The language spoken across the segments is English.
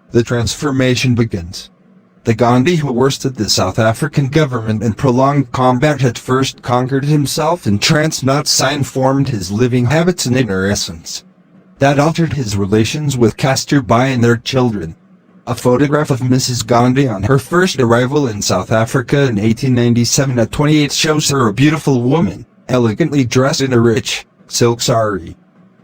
The transformation begins. The Gandhi who worsted the South African government in prolonged combat had first conquered himself in trance, not formed his living habits and inner essence. That altered his relations with Kasturbai and their children. A photograph of Mrs. Gandhi on her first arrival in South Africa in 1897 at 28 shows her a beautiful woman, elegantly dressed in a rich, silk sari.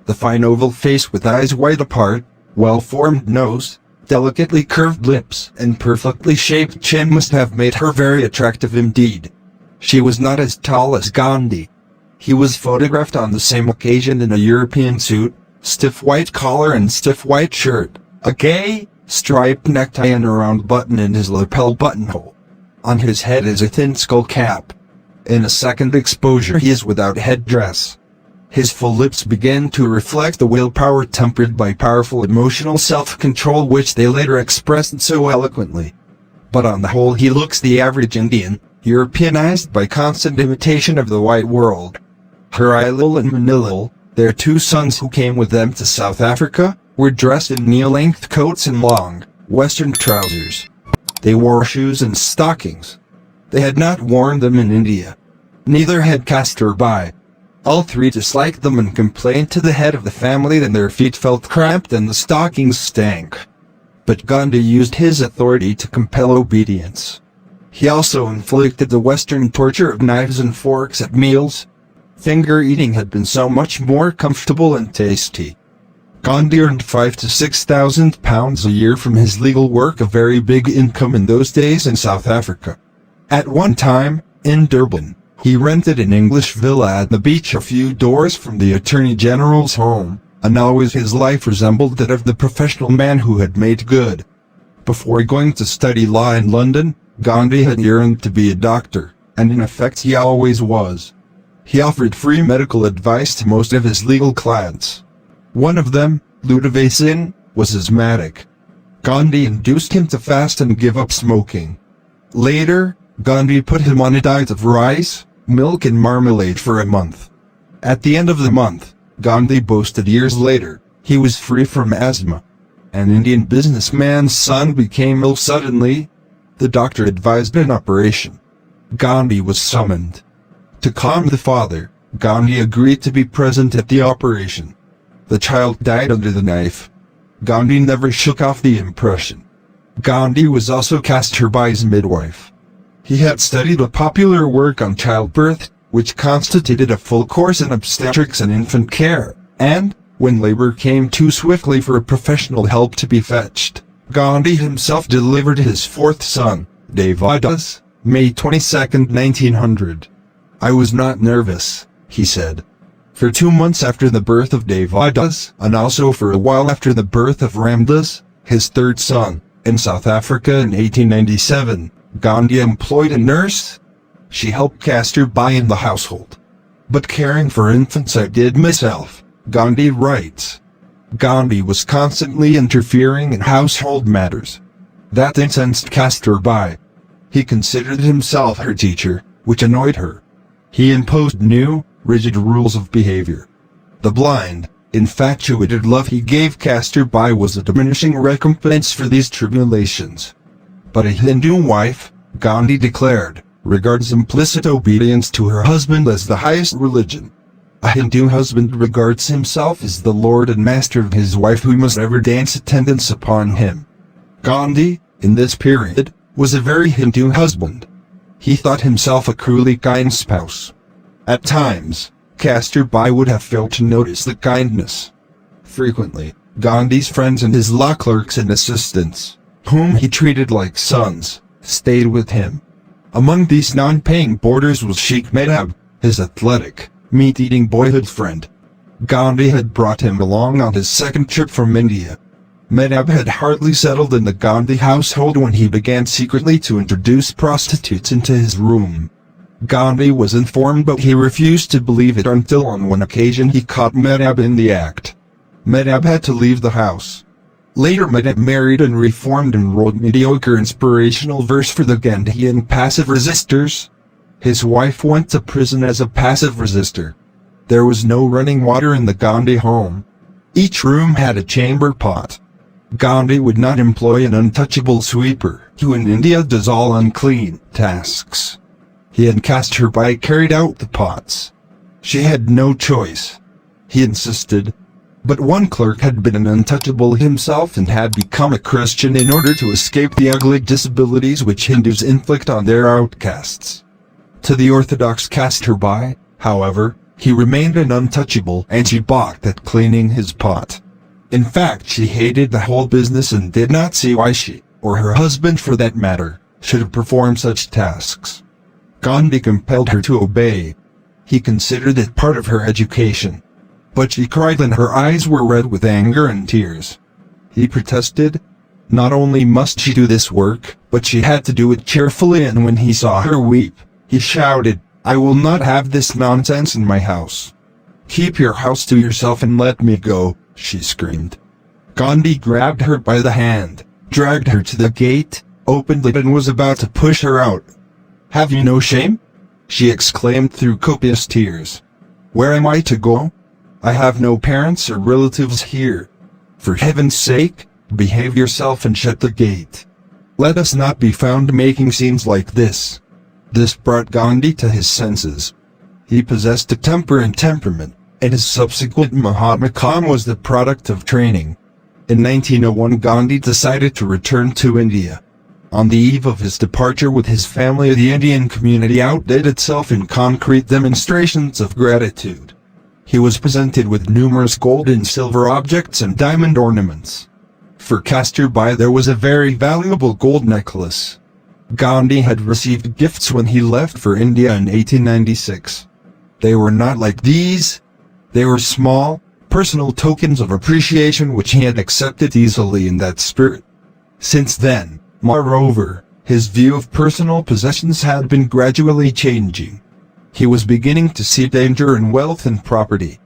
The fine oval face with eyes wide apart, well-formed nose, delicately curved lips, and perfectly shaped chin must have made her very attractive indeed. She was not as tall as Gandhi. He was photographed on the same occasion in a European suit, stiff white collar and stiff white shirt, a gay, striped necktie and a round button in his lapel buttonhole. On his head is a thin skull cap. In a second exposure he is without headdress. His full lips began to reflect the willpower tempered by powerful emotional self-control which they later expressed so eloquently. But on the whole he looks the average Indian, Europeanized by constant imitation of the white world. Harilal and Manilal, their two sons who came with them to South Africa, were dressed in knee-length coats and long, western trousers. They wore shoes and stockings. They had not worn them in India. Neither had Kasturbai. All three disliked them and complained to the head of the family that their feet felt cramped and the stockings stank. But Gandhi used his authority to compel obedience. He also inflicted the Western torture of knives and forks at meals. Finger eating had been so much more comfortable and tasty. Gandhi earned £5,000 to £6,000 a year from his legal work, a very big income in those days in South Africa. At one time, in Durban, he rented an English villa at the beach a few doors from the Attorney General's home, and always his life resembled that of the professional man who had made good. Before going to study law in London, Gandhi had yearned to be a doctor, and in effect he always was. He offered free medical advice to most of his legal clients. One of them, Lucrative, was asthmatic. Gandhi induced him to fast and give up smoking. Later, Gandhi put him on a diet of rice, milk and marmalade for a month. At the end of the month, Gandhi boasted years later, he was free from asthma. An Indian businessman's son became ill suddenly. The doctor advised an operation. Gandhi was summoned. To calm the father, Gandhi agreed to be present at the operation. The child died under the knife. Gandhi never shook off the impression. Gandhi was also Kasturbai's midwife. He had studied a popular work on childbirth, which constituted a full course in obstetrics and infant care, and, when labor came too swiftly for professional help to be fetched, Gandhi himself delivered his fourth son, Devadas, May 22, 1900. I was not nervous, he said. For 2 months after the birth of Devadas, and also for a while after the birth of Ramdas, his third son, in South Africa in 1897, Gandhi employed a nurse. She helped Kasturbai in the household. But caring for infants I did myself, Gandhi writes. Gandhi was constantly interfering in household matters. That incensed Kasturbai. He considered himself her teacher, which annoyed her. He imposed new, rigid rules of behavior. The blind, infatuated love he gave Kasturbai was a diminishing recompense for these tribulations. But a Hindu wife, Gandhi declared, regards implicit obedience to her husband as the highest religion. A Hindu husband regards himself as the lord and master of his wife who must ever dance attendance upon him. Gandhi, in this period, was a very Hindu husband. He thought himself a cruelly kind spouse. At times, Kasturbai would have failed to notice the kindness. Frequently, Gandhi's friends and his law clerks and assistants, whom he treated like sons, stayed with him. Among these non-paying boarders was Sheikh Mehtab, his athletic, meat-eating boyhood friend. Gandhi had brought him along on his second trip from India. Mehtab had hardly settled in the Gandhi household when he began secretly to introduce prostitutes into his room. Gandhi was informed, but he refused to believe it until on one occasion he caught Mehtab in the act. Mehtab had to leave the house. Later married and reformed and wrote mediocre inspirational verse for the Gandhian passive resistors. His wife went to prison as a passive resistor. There was no running water in the Gandhi home. Each room had a chamber pot. Gandhi would not employ an untouchable sweeper, who in India does all unclean tasks. He and Kasturbai carried out the pots. She had no choice. He insisted. But one clerk had been an untouchable himself and had become a Christian in order to escape the ugly disabilities which Hindus inflict on their outcasts. To the orthodox Kasturbai, however, he remained an untouchable and she balked at cleaning his pot. In fact, she hated the whole business and did not see why she, or her husband for that matter, should perform such tasks. Gandhi compelled her to obey. He considered it part of her education. But she cried and her eyes were red with anger and tears. He protested. Not only must she do this work, but she had to do it cheerfully, and when he saw her weep, he shouted, "I will not have this nonsense in my house. Keep your house to yourself and let me go," she screamed. Gandhi grabbed her by the hand, dragged her to the gate, opened it and was about to push her out. "Have you no shame?" she exclaimed through copious tears. "Where am I to go? I have no parents or relatives here. For heaven's sake, behave yourself and shut the gate. Let us not be found making scenes like this." This brought Gandhi to his senses. He possessed a temper and temperament, and his subsequent Mahatmakam was the product of training. In 1901, Gandhi decided to return to India. On the eve of his departure with his family, the Indian community outdid itself in concrete demonstrations of gratitude. He was presented with numerous gold and silver objects and diamond ornaments. For Kasturbai there was a very valuable gold necklace. Gandhi had received gifts when he left for India in 1896. They were not like these. They were small, personal tokens of appreciation which he had accepted easily in that spirit. Since then, moreover, his view of personal possessions had been gradually changing. He was beginning to see danger in wealth and property.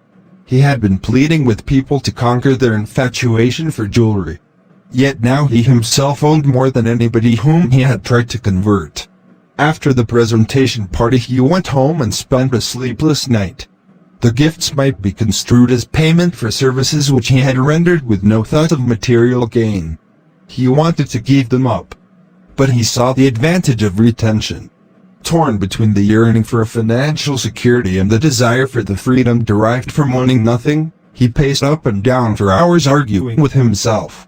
He had been pleading with people to conquer their infatuation for jewelry. Yet now he himself owned more than anybody whom he had tried to convert. After the presentation party he went home and spent a sleepless night. The gifts might be construed as payment for services which he had rendered with no thought of material gain. He wanted to give them up. But he saw the advantage of retention. Torn between the yearning for financial security and the desire for the freedom derived from owning nothing, he paced up and down for hours arguing with himself.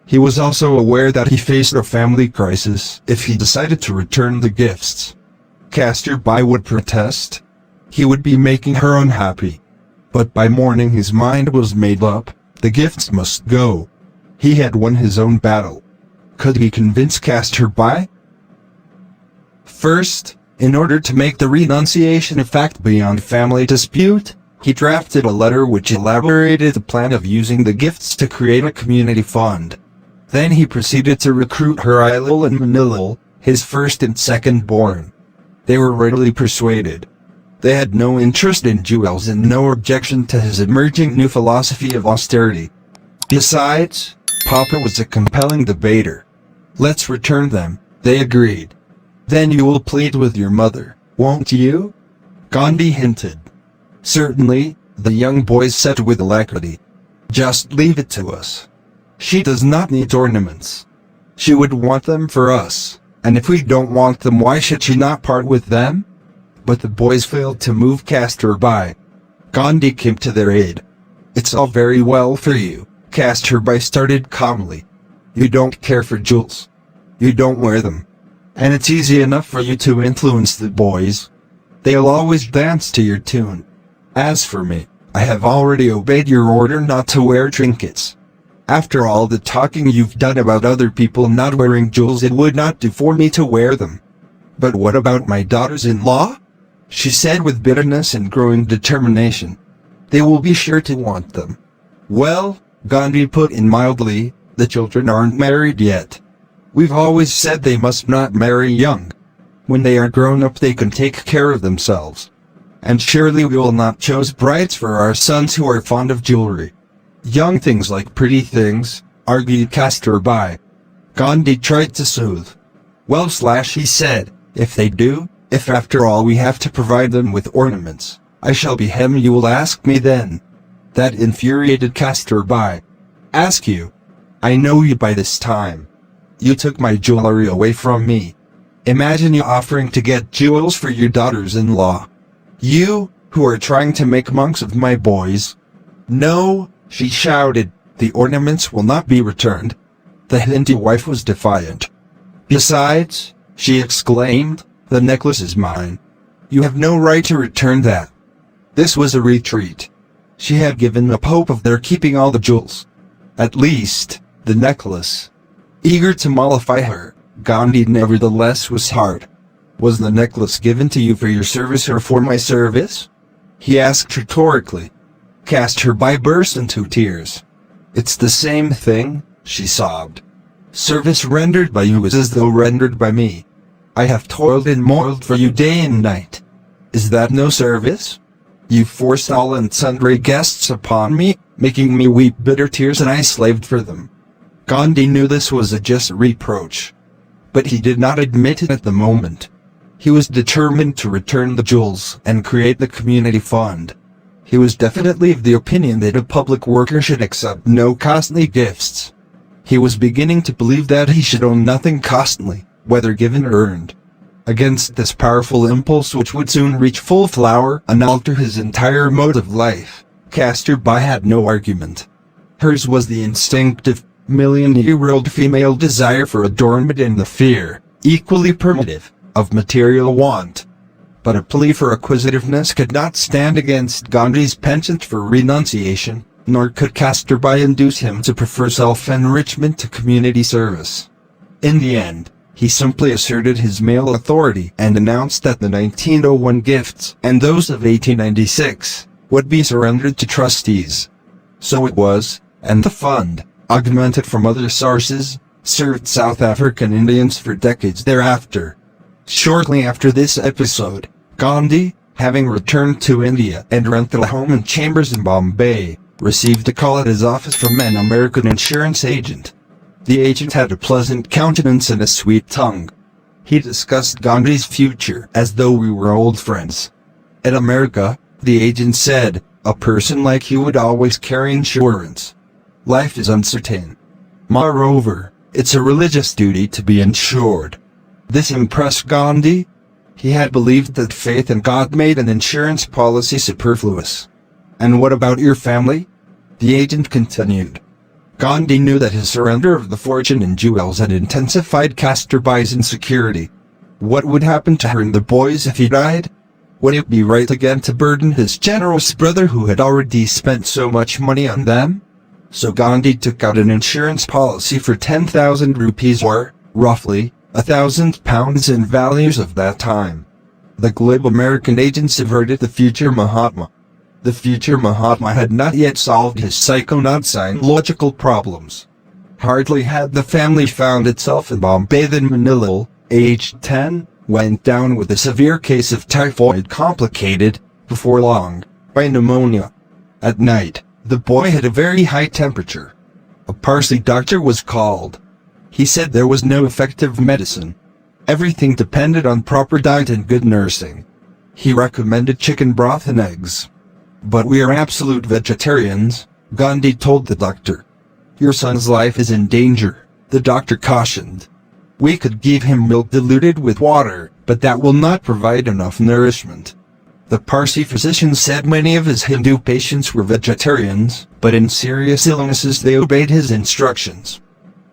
He was also aware that he faced a family crisis if he decided to return the gifts. Kasturbai would protest. He would be making her unhappy. But by morning his mind was made up. The gifts must go. He had won his own battle. Could he convince Kasturbai? First, in order to make the renunciation a fact beyond family dispute, he drafted a letter which elaborated the plan of using the gifts to create a community fund. Then he proceeded to recruit Harilal and Manilal, his first and second born. They were readily persuaded. They had no interest in jewels and no objection to his emerging new philosophy of austerity. Besides, Papa was a compelling debater. "Let's return them," they agreed. "Then you will plead with your mother, won't you?" Gandhi hinted. "Certainly," the young boys said with alacrity. "Just leave it to us. She does not need ornaments. She would want them for us, and if we don't want them, why should she not part with them?" But the boys failed to move Kasturbai. Gandhi came to their aid. "It's all very well for you," Kasturbai started calmly. "You don't care for jewels. You don't wear them. And it's easy enough for you to influence the boys. They'll always dance to your tune. As for me, I have already obeyed your order not to wear trinkets. After all the talking you've done about other people not wearing jewels, it would not do for me to wear them." "But what about my daughters-in-law?" she said with bitterness and growing determination. "They will be sure to want them." "Well," Gandhi put in mildly, "the children aren't married yet. We've always said they must not marry young. When they are grown up they can take care of themselves. And surely we will not choose brides for our sons who are fond of jewelry. Young things like pretty things. argued Kasturbai. Gandhi tried to soothe. Well, he said, if they do, if after all we have to provide them with ornaments, I shall be him. You will ask me then. That infuriated Kasturbai. Ask you? I know you by this time. You took my jewelry away from me. Imagine you offering to get jewels for your daughters-in-law. You, who are trying to make monks of my boys. No, she shouted, the ornaments will not be returned. The Hindu wife was defiant. Besides, she exclaimed, the necklace is mine. You have no right to return that. This was a retreat. She had given up hope of their keeping all the jewels. At least, the necklace. Eager to mollify her, Gandhi nevertheless was hard. Was the necklace given to you for your service or for my service? He asked rhetorically. Kasturbai burst into tears. It's the same thing, she sobbed. Service rendered by you is as though rendered by me. I have toiled and moiled for you day and night. Is that no service? You forced all and sundry guests upon me, making me weep bitter tears, and I slaved for them. Gandhi knew this was a just reproach. But he did not admit it at the moment. He was determined to return the jewels and create the community fund. He was definitely of the opinion that a public worker should accept no costly gifts. He was beginning to believe that he should own nothing costly, whether given or earned. Against this powerful impulse, which would soon reach full flower and alter his entire mode of life, Kasturbai had no argument. Hers was the instinctive, million-year-old female desire for adornment and the fear, equally primitive, of material want. But a plea for acquisitiveness could not stand against Gandhi's penchant for renunciation, nor could Kasturbai induce him to prefer self-enrichment to community service. In the end, he simply asserted his male authority and announced that the 1901 gifts and those of 1896 would be surrendered to trustees. So it was, and the fund, augmented from other sources, served South African Indians for decades thereafter. Shortly after this episode, Gandhi, having returned to India and rented a home and chambers in Bombay, received a call at his office from an American insurance agent. The agent had a pleasant countenance and a sweet tongue. He discussed Gandhi's future as though we were old friends. In America, the agent said, a person like you would always carry insurance. Life is uncertain. Moreover, it's a religious duty to be insured. This impressed Gandhi. He had believed that faith in God made an insurance policy superfluous. And what about your family? The agent continued. Gandhi knew that his surrender of the fortune and jewels had intensified Kasturbai's insecurity. What would happen to her and the boys if he died? Would it be right again to burden his generous brother who had already spent so much money on them? So Gandhi took out an insurance policy for 10,000 rupees or, roughly, £1,000 in values of that time. The glib American agent subverted the future Mahatma. The future Mahatma had not yet solved his psychonaut-logical problems. Hardly had the family found itself in Bombay than Manila, aged 10, went down with a severe case of typhoid complicated, before long, by pneumonia. At night, the boy had a very high temperature. A Parsi doctor was called. He said there was no effective medicine. Everything depended on proper diet and good nursing. He recommended chicken broth and eggs. But we are absolute vegetarians, Gandhi told the doctor. Your son's life is in danger, the doctor cautioned. We could give him milk diluted with water, but that will not provide enough nourishment. The Parsi physician said many of his Hindu patients were vegetarians, but in serious illnesses they obeyed his instructions.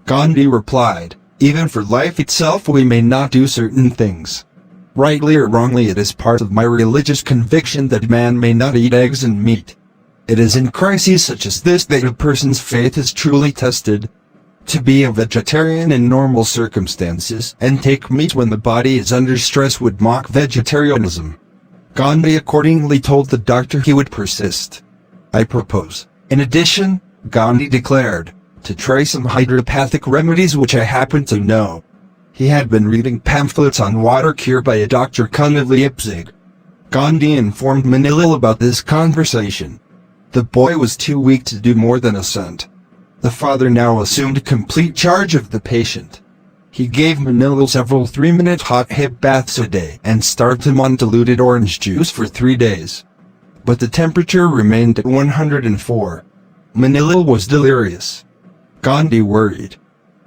Gandhi replied, even for life itself we may not do certain things. Rightly or wrongly, it is part of my religious conviction that man may not eat eggs and meat. It is in crises such as this that a person's faith is truly tested. To be a vegetarian in normal circumstances and take meat when the body is under stress would mock vegetarianism. Gandhi accordingly told the doctor he would persist. I propose, in addition, Gandhi declared, to try some hydropathic remedies which I happen to know. He had been reading pamphlets on water cure by a Dr. Kung of Leipzig. Gandhi informed Manila about this conversation. The boy was too weak to do more than assent. The father now assumed complete charge of the patient. He gave Manilal several 3-minute hot hip baths a day and starved him on diluted orange juice for 3 days. But the temperature remained at 104. Manilal was delirious. Gandhi worried.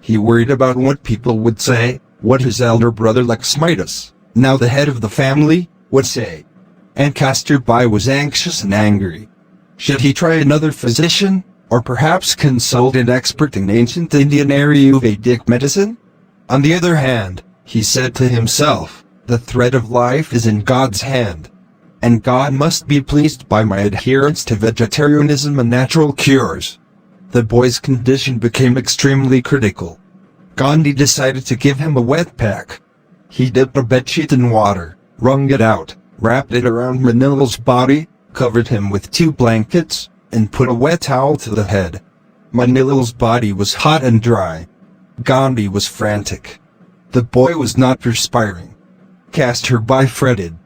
He worried about what people would say, what his elder brother Lakshmidas, now the head of the family, would say. And Kasturbai was anxious and angry. Should he try another physician, or perhaps consult an expert in ancient Indian Ayurvedic medicine? On the other hand, he said to himself, the thread of life is in God's hand, and God must be pleased by my adherence to vegetarianism and natural cures. The boy's condition became extremely critical. Gandhi decided to give him a wet pack. He dipped a bedsheet in water, wrung it out, wrapped it around Manilal's body, covered him with 2 blankets, and put a wet towel to the head. Manilal's body was hot and dry. Gandhi was frantic. The boy was not perspiring. Kasturbai fretted.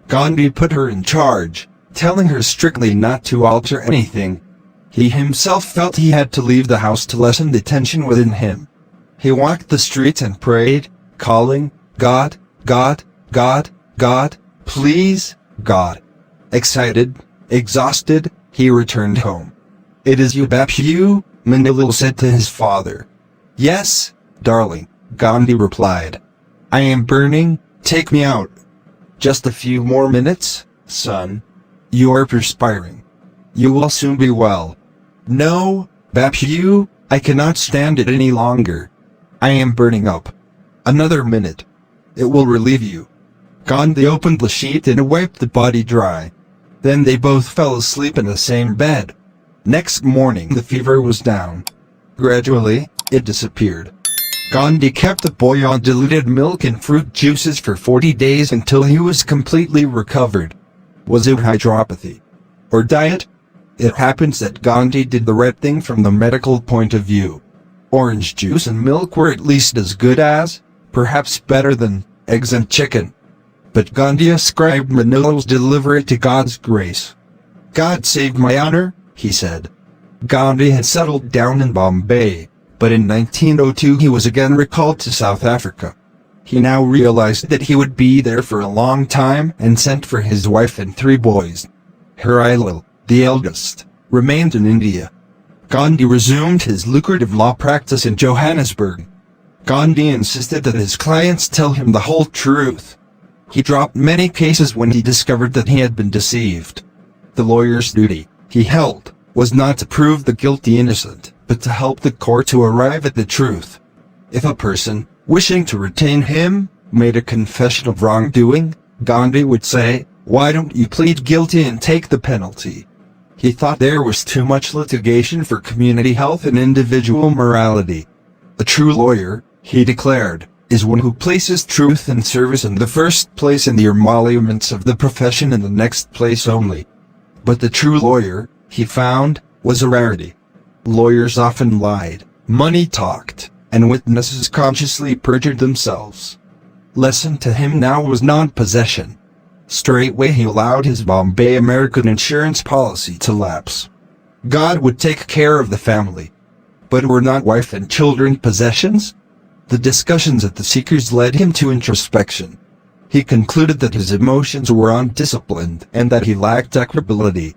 Gandhi put her in charge, telling her strictly not to alter anything. He himself felt he had to leave the house to lessen the tension within him. He walked the streets and prayed, calling, God, God, God, God, please, God. Excited, exhausted, he returned home. It is you, Bapu, Manilal said to his father. Yes, darling, Gandhi replied. I am burning, take me out. Just a few more minutes, son. You are perspiring. You will soon be well. No, Bapu, I cannot stand it any longer. I am burning up. Another minute. It will relieve you. Gandhi opened the sheet and wiped the body dry. Then they both fell asleep in the same bed. Next morning the fever was down. Gradually, it disappeared. Gandhi kept the boy on diluted milk and fruit juices for 40 days until he was completely recovered. Was it hydropathy? Or diet? It happens that Gandhi did the right thing from the medical point of view. Orange juice and milk were at least as good as, perhaps better than, eggs and chicken. But Gandhi ascribed Manilal's delivery to God's grace. God saved my honor, he said. Gandhi had settled down in Bombay, but in 1902 he was again recalled to South Africa. He now realized that he would be there for a long time and sent for his wife and 3 boys. Harilal, the eldest, remained in India. Gandhi resumed his lucrative law practice in Johannesburg. Gandhi insisted that his clients tell him the whole truth. He dropped many cases when he discovered that he had been deceived. The lawyer's duty, he held, was not to prove the guilty innocent, but to help the court to arrive at the truth. If a person, wishing to retain him, made a confession of wrongdoing, Gandhi would say, "Why don't you plead guilty and take the penalty?" He thought there was too much litigation for community health and individual morality. A true lawyer, he declared, is one who places truth and service in the first place and the emoluments of the profession in the next place only. But the true lawyer, he found, was a rarity. Lawyers often lied, money talked, and witnesses consciously perjured themselves. Lesson to him now was non-possession. Straightway he allowed his Bombay American insurance policy to lapse. God would take care of the family. But were not wife and children possessions? The discussions at the Seekers led him to introspection. He concluded that his emotions were undisciplined and that he lacked equability.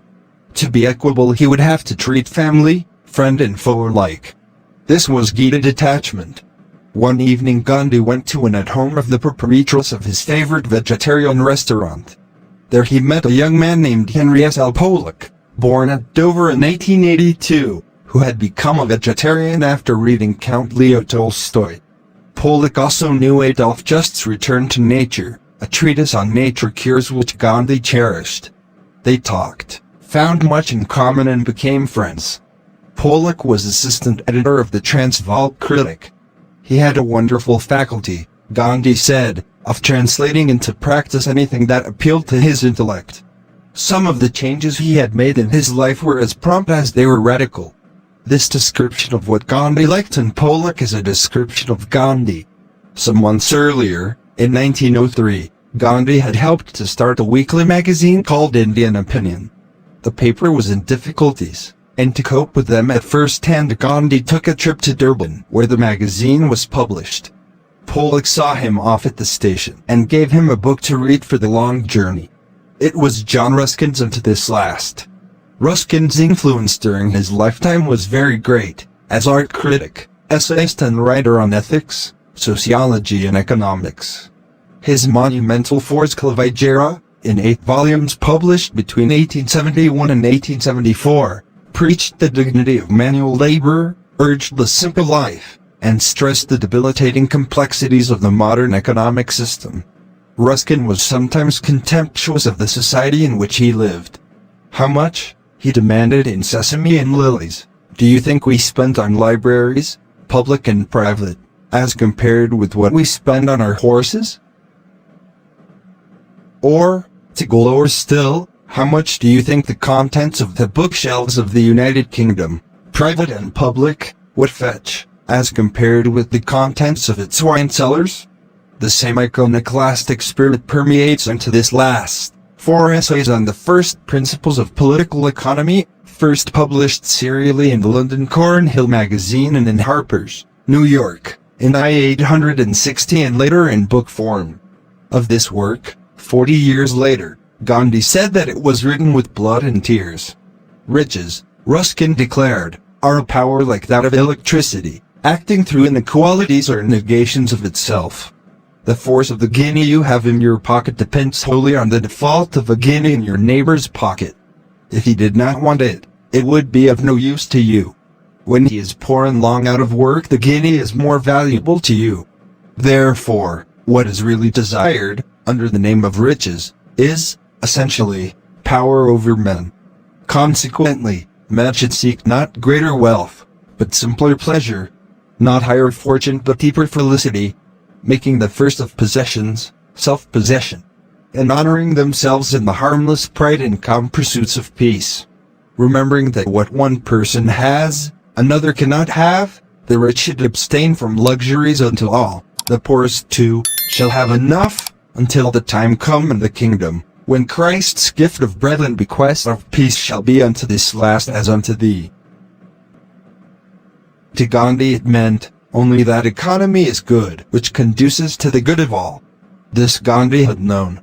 To be equable he would have to treat family, friend and foe alike. This was Gita detachment. One evening Gandhi went to an at-home of the proprietress of his favorite vegetarian restaurant. There he met a young man named Henry S. L. Pollock, born at Dover in 1882, who had become a vegetarian after reading Count Leo Tolstoy. Pollock also knew Adolf Just's Return to Nature, a treatise on nature cures which Gandhi cherished. They talked, found much in common and became friends. Pollock was assistant editor of the Transvaal Critic. He had a wonderful faculty, Gandhi said, of translating into practice anything that appealed to his intellect. Some of the changes he had made in his life were as prompt as they were radical. This description of what Gandhi liked in Pollock is a description of Gandhi. Some months earlier, in 1903, Gandhi had helped to start a weekly magazine called Indian Opinion. The paper was in difficulties. and to cope with them at first hand, Gandhi took a trip to Durban, where the magazine was published. Pollock saw him off at the station and gave him a book to read for the long journey. It was John Ruskin's And to This Last. Ruskin's influence during his lifetime was very great, as art critic, essayist and writer on ethics, sociology and economics. His monumental Fors Clavigera, in 8 volumes published between 1871 and 1874, preached the dignity of manual labor, urged the simple life, and stressed the debilitating complexities of the modern economic system. Ruskin was sometimes contemptuous of the society in which he lived. How much, he demanded in Sesame and Lilies, do you think we spend on libraries, public and private, as compared with what we spend on our horses? Or, to go lower still, how much do you think the contents of the bookshelves of the United Kingdom, private and public, would fetch, as compared with the contents of its wine cellars? The same iconoclastic spirit permeates into this last 4 essays on the first principles of political economy, first published serially in the London Cornhill magazine and in Harper's, New York, in I-860 and later in book form. Of this work, 40 years later, Gandhi said that it was written with blood and tears. Riches, Ruskin declared, are a power like that of electricity, acting through inequalities or negations of itself. The force of the guinea you have in your pocket depends wholly on the default of a guinea in your neighbor's pocket. If he did not want it, it would be of no use to you. When he is poor and long out of work, the guinea is more valuable to you. Therefore, what is really desired, under the name of riches, is, essentially, power over men. Consequently, men should seek not greater wealth, but simpler pleasure, not higher fortune but deeper felicity, making the first of possessions, self-possession, and honoring themselves in the harmless pride and calm pursuits of peace. Remembering that what one person has, another cannot have, the rich should abstain from luxuries until all, the poorest too, shall have enough, until the time come in the kingdom, when Christ's gift of bread and bequest of peace shall be unto this last as unto thee. To Gandhi it meant, only that economy is good, which conduces to the good of all. This Gandhi had known.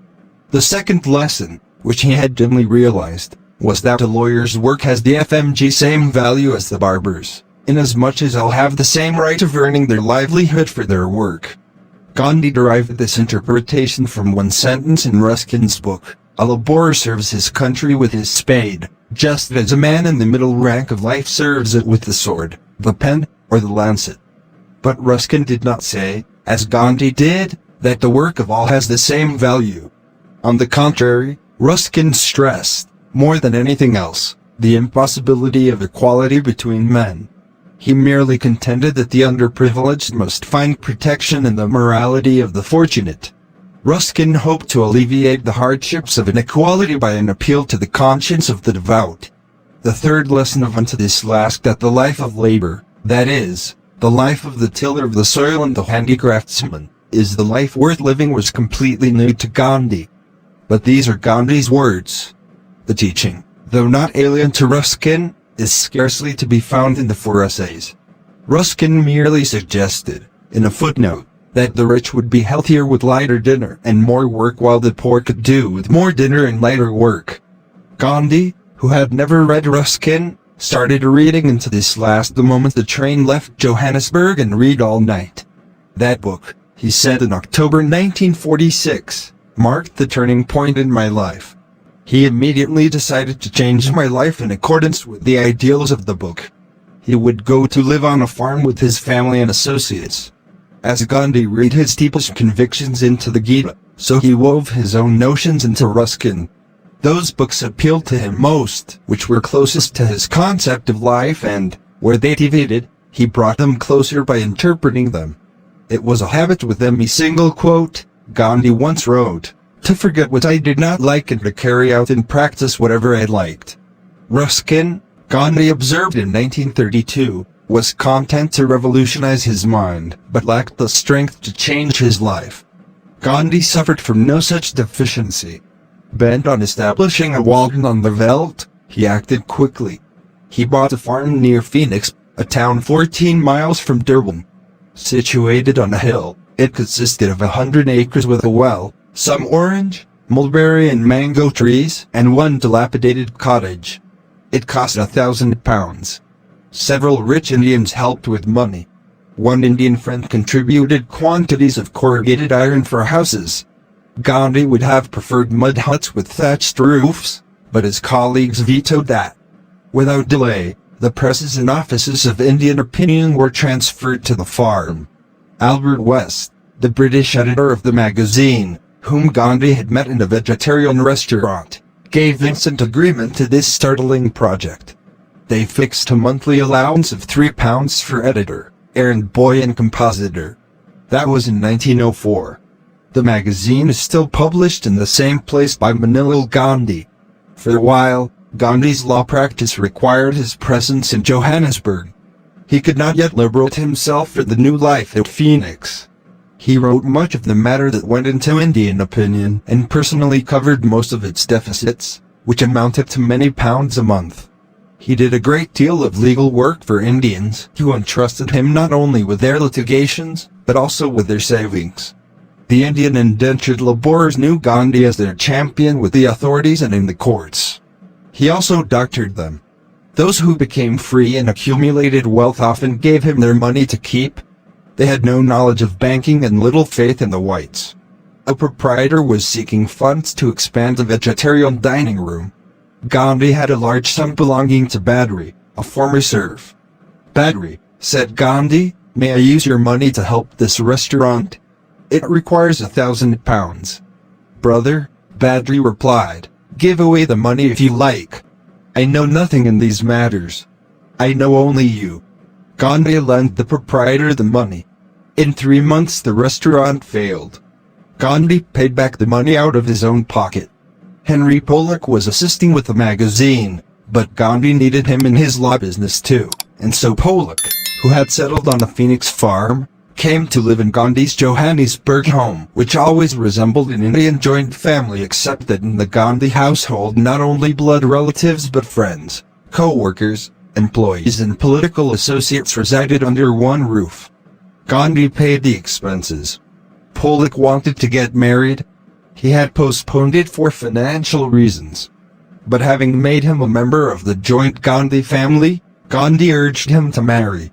The second lesson, which he had dimly realized, was that a lawyer's work has the FMG same value as the barber's, inasmuch as all have the same right of earning their livelihood for their work. Gandhi derived this interpretation from one sentence in Ruskin's book, a laborer serves his country with his spade, just as a man in the middle rank of life serves it with the sword, the pen, or the lancet. But Ruskin did not say, as Gandhi did, that the work of all has the same value. On the contrary, Ruskin stressed, more than anything else, the impossibility of equality between men. He merely contended that the underprivileged must find protection in the morality of the fortunate. Ruskin hoped to alleviate the hardships of inequality by an appeal to the conscience of the devout. The third lesson of Unto This Last, that the life of labor, that is, the life of the tiller of the soil and the handicraftsman, is the life worth living, was completely new to Gandhi. But these are Gandhi's words. The teaching, though not alien to Ruskin, is scarcely to be found in the 4 essays. Ruskin merely suggested, in a footnote, that the rich would be healthier with lighter dinner and more work, while the poor could do with more dinner and lighter work. Gandhi, who had never read Ruskin, started reading Into This Last the moment the train left Johannesburg and read all night. That book, he said in October 1946, marked the turning point in my life. He immediately decided to change my life in accordance with the ideals of the book. He would go to live on a farm with his family and associates. As Gandhi read his deepest convictions into the Gita, so he wove his own notions into Ruskin. Those books appealed to him most, which were closest to his concept of life, and, where they deviated, he brought them closer by interpreting them. It was a habit with him, Gandhi once wrote, to forget what I did not like and to carry out in practice whatever I liked. Ruskin, Gandhi observed in 1932, was content to revolutionize his mind, but lacked the strength to change his life. Gandhi suffered from no such deficiency. Bent on establishing a Walden on the veldt, he acted quickly. He bought a farm near Phoenix, a town 14 miles from Durban. Situated on a hill, it consisted of 100 acres with a well, some orange, mulberry and mango trees, and one dilapidated cottage. It cost £1,000. Several rich Indians helped with money. One Indian friend contributed quantities of corrugated iron for houses. Gandhi would have preferred mud huts with thatched roofs, but his colleagues vetoed that. Without delay, the presses and offices of Indian opinion were transferred to the farm. Albert West, the British editor of the magazine, whom Gandhi had met in a vegetarian restaurant, gave instant agreement to this startling project. They fixed a monthly allowance of £3 for editor, errand boy and compositor. That was in 1904. The magazine is still published in the same place by Manilal Gandhi. For a while, Gandhi's law practice required his presence in Johannesburg. He could not yet liberate himself for the new life at Phoenix. He wrote much of the matter that went into Indian opinion and personally covered most of its deficits, which amounted to many pounds a month. He did a great deal of legal work for Indians who entrusted him not only with their litigations, but also with their savings. The Indian indentured laborers knew Gandhi as their champion with the authorities and in the courts. He also doctored them. Those who became free and accumulated wealth often gave him their money to keep. They had no knowledge of banking and little faith in the whites. A proprietor was seeking funds to expand a vegetarian dining room. Gandhi had a large sum belonging to Badri, a former serf. "Badri," said Gandhi, "may I use your money to help this restaurant? It requires £1,000. "Brother," Badri replied, "give away the money if you like. I know nothing in these matters. I know only you." Gandhi lent the proprietor the money. In 3 months the restaurant failed. Gandhi paid back the money out of his own pocket. Henry Pollock was assisting with the magazine, but Gandhi needed him in his law business too, and so Pollock, who had settled on a Phoenix farm, came to live in Gandhi's Johannesburg home, which always resembled an Indian joint family except that in the Gandhi household not only blood relatives but friends, co-workers, employees and political associates resided under one roof. Gandhi paid the expenses. Pollock wanted to get married. He had postponed it for financial reasons. But having made him a member of the joint Gandhi family, Gandhi urged him to marry.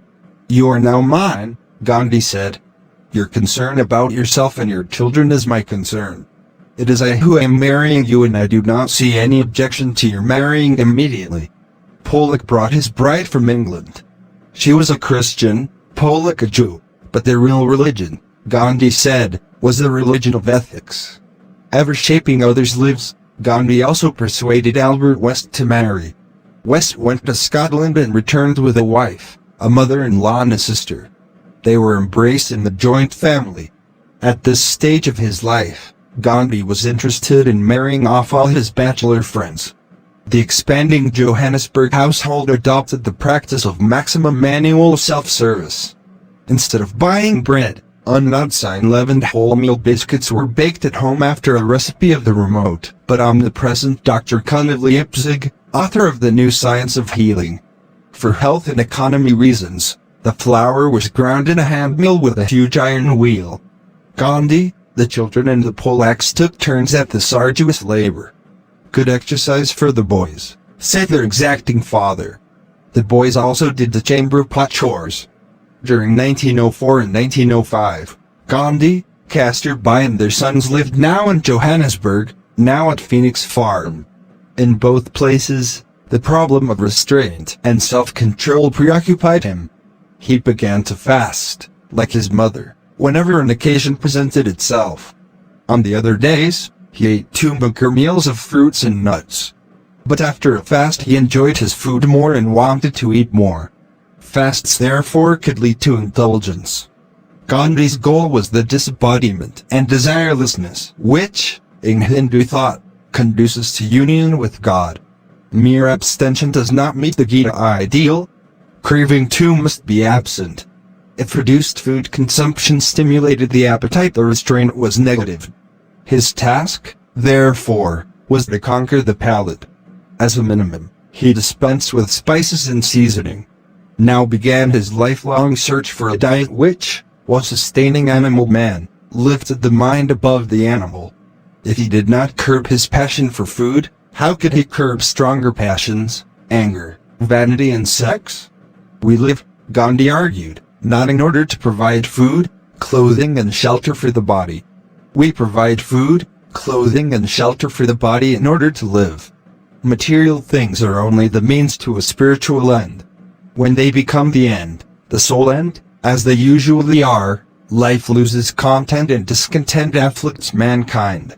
"You are now mine," Gandhi said. "Your concern about yourself and your children is my concern. It is I who am marrying you and I do not see any objection to your marrying immediately." Pollock brought his bride from England. She was a Christian, Pollock a Jew, but their real religion, Gandhi said, was the religion of ethics. Ever shaping others' lives, Gandhi also persuaded Albert West to marry. West went to Scotland and returned with a wife, a mother-in-law and a sister. They were embraced in the joint family. At this stage of his life, Gandhi was interested in marrying off all his bachelor friends. The expanding Johannesburg household adopted the practice of maximum manual self-service. Instead of buying bread, unleavened wholemeal biscuits were baked at home after a recipe of the remote but omnipresent Dr. Kuhn of Leipzig, author of The New Science of Healing. For health and economy reasons, the flour was ground in a hand mill with a huge iron wheel. Gandhi, the children and the Pollocks took turns at this arduous labor. "Good exercise for the boys," said their exacting father. The boys also did the chamber pot chores. During 1904 and 1905, Gandhi, Casterby and their sons lived now in Johannesburg, now at Phoenix Farm. In both places, the problem of restraint and self-control preoccupied him. He began to fast, like his mother, whenever an occasion presented itself. On the other days, he ate 2 meager meals of fruits and nuts. But after a fast he enjoyed his food more and wanted to eat more. Fasts therefore could lead to indulgence. Gandhi's goal was the disembodiment and desirelessness, which, in Hindu thought, conduces to union with God. Mere abstention does not meet the Gita ideal. Craving too must be absent. If reduced food consumption stimulated the appetite, the restraint was negative. His task, therefore, was to conquer the palate. As a minimum, He dispensed with spices and seasoning. Now began his lifelong search for a diet which, while sustaining animal man, lifted the mind above the animal. If he did not curb his passion for food, how could he curb stronger passions, anger, vanity and sex? We live, Gandhi argued, not in order to provide food, clothing and shelter for the body. We provide food, clothing and shelter for the body in order to live. Material things are only the means to a spiritual end. When they become the end, the sole end, as they usually are, life loses content and discontent afflicts mankind.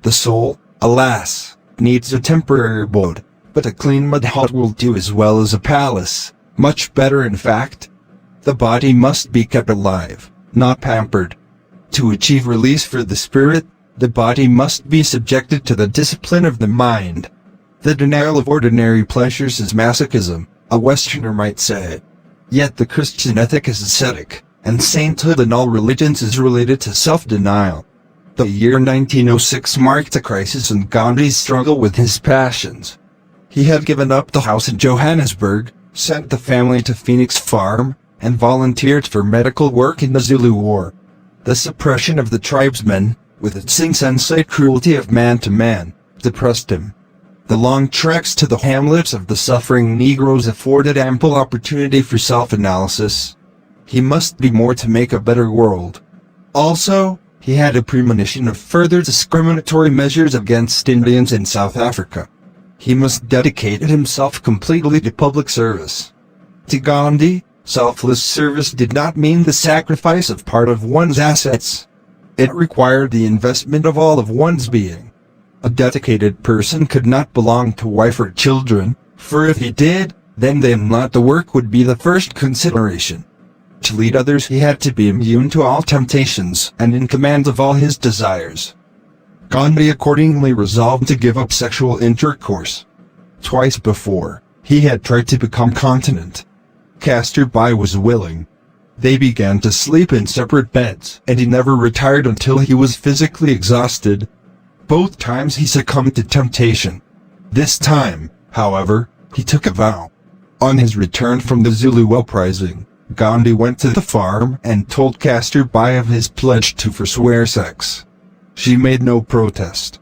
The soul, alas, needs a temporary abode, but a clean mud hut will do as well as a palace, much better in fact. The body must be kept alive, not pampered. To achieve release for the spirit, the body must be subjected to the discipline of the mind. The denial of ordinary pleasures is masochism, a Westerner might say. Yet the Christian ethic is ascetic, and sainthood in all religions is related to self-denial. The year 1906 marked a crisis in Gandhi's struggle with his passions. He had given up the house in Johannesburg, sent the family to Phoenix Farm, and volunteered for medical work in the Zulu War. The suppression of the tribesmen, with its insensate cruelty of man to man, depressed him. The long treks to the hamlets of the suffering Negroes afforded ample opportunity for self-analysis. He must be more to make a better world. Also, he had a premonition of further discriminatory measures against Indians in South Africa. He must dedicate himself completely to public service. To Gandhi, selfless service did not mean the sacrifice of part of one's assets. It required the investment of all of one's being. A dedicated person could not belong to wife or children, for if he did, then not the work would be the first consideration. To lead others he had to be immune to all temptations and in command of all his desires. Gandhi accordingly resolved to give up sexual intercourse. Twice before, he had tried to become continent. Kasturbai was willing. They began to sleep in separate beds, and he never retired until he was physically exhausted. Both times he succumbed to temptation. This time, however, he took a vow. On his return from the Zulu uprising, Gandhi went to the farm and told Kasturbai of his pledge to forswear sex. She made no protest.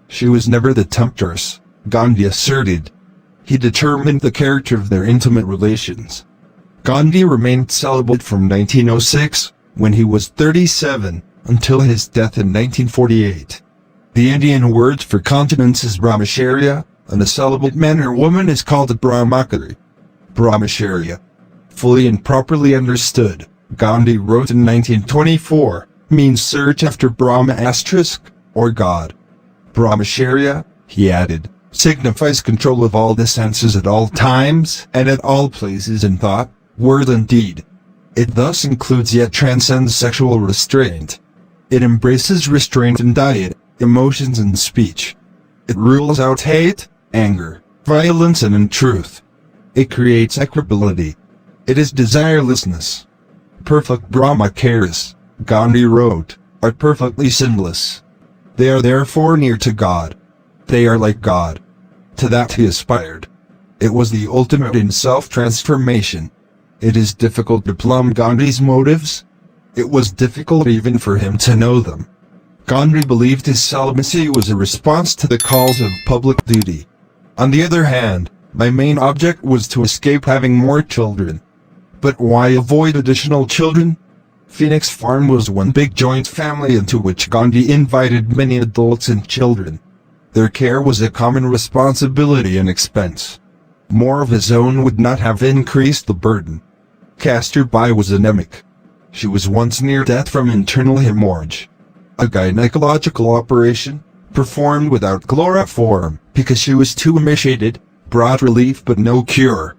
She was never the temptress, Gandhi asserted. He determined the character of their intimate relations. Gandhi remained celibate from 1906, when he was 37, until his death in 1948. The Indian word for continence is brahmacharya, and a celibate man or woman is called a brahmachari. Brahmacharya. Fully and properly understood, Gandhi wrote in 1924, means search after Brahma *, or God. Brahmacharya, he added, signifies control of all the senses at all times and at all places in thought, word and deed. It thus includes yet transcends sexual restraint. It embraces restraint in diet, emotions and speech. It rules out hate, anger, violence and untruth. It creates equability. It is desirelessness. Perfect Brahmacharis, Gandhi wrote, are perfectly sinless. They are therefore near to God. They are like God. To that he aspired. It was the ultimate in self-transformation. It is difficult to plumb Gandhi's motives. It was difficult even for him to know them. Gandhi believed his celibacy was a response to the calls of public duty. On the other hand, my main object was to escape having more children. But why avoid additional children? Phoenix Farm was one big joint family into which Gandhi invited many adults and children. Their care was a common responsibility and expense. More of his own would not have increased the burden. Kasturbai was anemic. She was once near death from internal hemorrhage. A gynecological operation, performed without chloroform, because she was too emaciated, brought relief but no cure.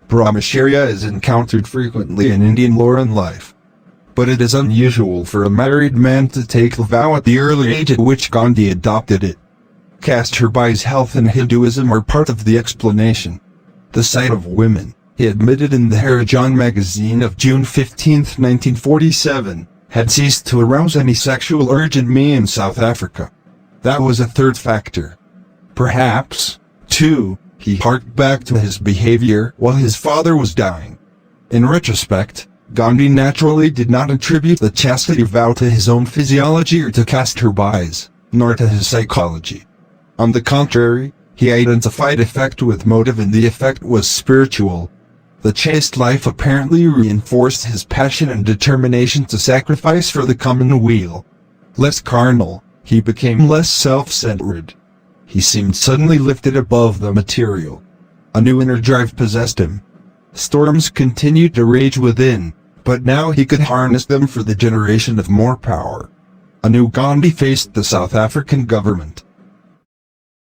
Brahmacharya is encountered frequently in Indian lore and life. But it is unusual for a married man to take the vow at the early age at which Gandhi adopted it. Kasturbai's health and Hinduism are part of the explanation. The sight of women, he admitted in the Harijan magazine of June 15, 1947, had ceased to arouse any sexual urge in me in South Africa. That was a third factor. Perhaps, too, he he harked back to his behavior while his father was dying. In retrospect, Gandhi naturally did not attribute the chastity vow to his own physiology or to caste turbines, nor to his psychology. On the contrary, he identified effect with motive, and the effect was spiritual. The chaste life apparently reinforced his passion and determination to sacrifice for the common weal. Less carnal, he became less self-centered. He seemed suddenly lifted above the material. A new inner drive possessed him. Storms continued to rage within, but now he could harness them for the generation of more power. A new Gandhi faced the South African government.